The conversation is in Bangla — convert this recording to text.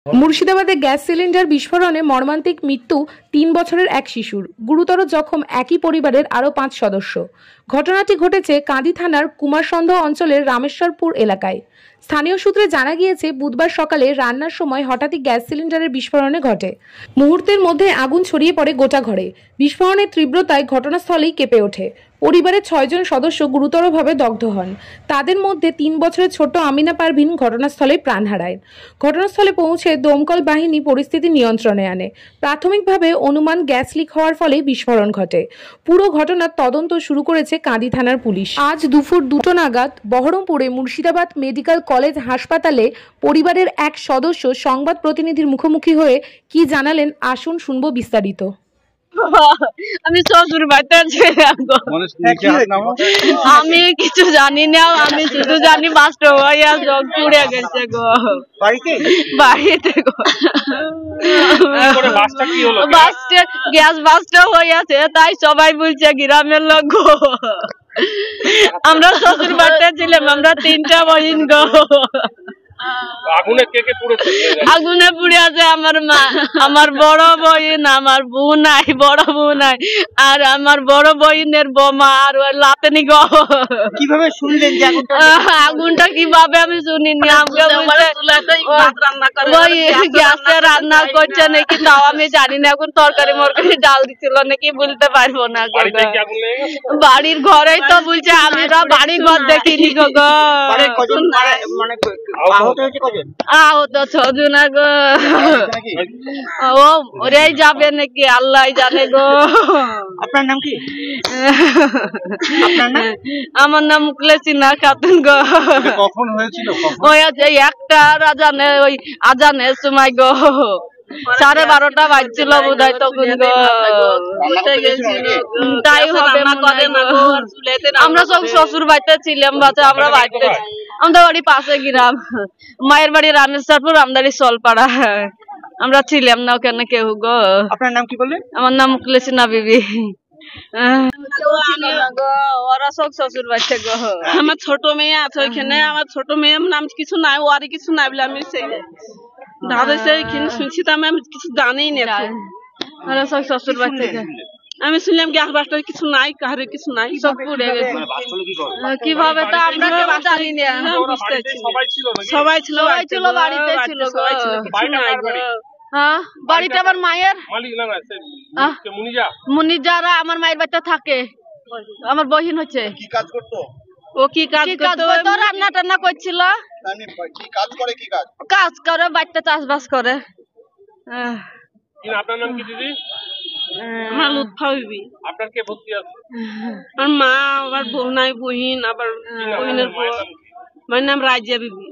মুর্শিদাবাদে গ্যাস সিলিন্ডার বিস্ফোরণে মর্মান্তিক মৃত্যু ৩ বছরের এক শিশুর, গুরুতর জখম একই পরিবারের আরও ৫ সদস্য। ঘটনাটি ঘটেছে কাঁদি থানার কুমারসন্দ অঞ্চলের রামেশ্বরপুর এলাকায়। স্থানীয় সূত্রে জানা গিয়েছে, বুধবার সকালে রান্নার সময় হঠাৎই গ্যাস সিলিন্ডারের বিস্ফোরণে ঘটে। মুহূর্তের মধ্যে আগুন ছড়িয়ে পড়ে গোটা ঘরে। বিস্ফোরণের তীব্রতায় ঘটনাস্থলেই কেঁপে ওঠে। পরিবারের ৬ জন সদস্য গুরুতরভাবে দগ্ধ হন। তাদের মধ্যে ৩ বছরের ছোট আমিনা পারভিন ঘটনাস্থলে প্রাণ হারায়। ঘটনাস্থলে পৌঁছে দমকল বাহিনী পরিস্থিতি নিয়ন্ত্রণে আনে। প্রাথমিকভাবে অনুমান গ্যাস লিক হওয়ার ফলে বিস্ফোরণ ঘটে। পুরো ঘটনার তদন্ত শুরু করেছে কাঁদি থানার পুলিশ। আজ দুপুর ২টো নাগাদ বহরমপুরে মুর্শিদাবাদ মেডিকেল কলেজ হাসপাতালে পরিবারের এক সদস্য সংবাদ প্রতিনিধির মুখোমুখি হয়ে কি জানালেন, আসুন শুনবো বিস্তারিত। আমি শ্বশুর বাড়িতে ছিলাম, আমি কিছু জানি না, আমি শুধু জানি বাস্ট হইয়া জগ পুড়ে গেছে গো বাড়িতে গো। গ্যাস বাস্ট হইয়াছে, তাই সবাই বলছে গ্রামের লোক গো। আমরা শ্বশুর বাড়িতে ছিলাম, আমরা 3টা বহিন গো। আগুনে পুড়ে আছে আমার মা, আমার বড় বোন, আমার বোন নাই, বড় বোন নাই, আর আমার বড় বোনের বোমা আর ওই লাতেনি গো। কিভাবে শুনলেন যে আগুনটা? কিভাবে আমি শুনিনি, গ্যাসে রান্না করছে নাকি তাও আমি জানি না। এখন তরকারি মরকারি ডাল দিছিল নাকি বলতে পারবো না। বাড়ির ঘরেই তো বলছে, আমি বাড়ি ঘর দেখিনি গো। আহত 6 জন গো। ও ওরাই যাবে নাকি আল্লাহ জানে গো। আপনার নাম কি? আমার নাম মুখলেসিনা খাতুন গো। কখন হয়েছিল? ওই একটা আজানে, ওই আজানের সময় গো, 12:30 বাজছিল বোধহয় তখন গো। তাই হবে। আমরা সব শ্বশুর বাড়িতে ছিলাম, আমরা বাড়িতে, আমাদের বাড়ি পাশে গ্রাম, মায়ের বাড়ি রামেশ্বরপুর, আমদারি সলপাড়া। আমরা ছিলাম না ওখানে কেউ গো। আপনার নাম কি বললেন? আমার নাম মুখলেসিনা বিবি। ওরা সব শ্বশুর বাড়িতে গো। আমার ছোট মেয়ে আছে ওইখানে, আমার ছোট মেয়ের নাম কিছু নাই, ওরই কিছু নাই বলে আমি সেই শুনছি, তো আমি কিছু জানি না। ওরা সব শ্বশুর বাড়ি থেকে। আমি শুনলাম গ্যাস বাস্টার কিছু নাই, কাহারে কিছু নাই, সব পুড়ে গেছে। কিভাবে তা আমরা জানি না। সবাই ছিল বাড়িতে ছিল। হ্যাঁ, বাড়িতে আমার মায়ের মুনিজারা আমার মায়ের বাড়িতে থাকে। আমার বহিন হচ্ছে। ও কি কাজ করতো? রান্না টান্না করছিল। কাজ করে বাড়িতে, চাষবাস করে। আপনার নাম কি দিদি? আমার লুৎফা বিবি। আপনার কে ভর্তি আছে? আমার মা, আবার বোন নাই, বহিন, আবার বহিনের বউ। আমার নাম রাজিয়া বিবি।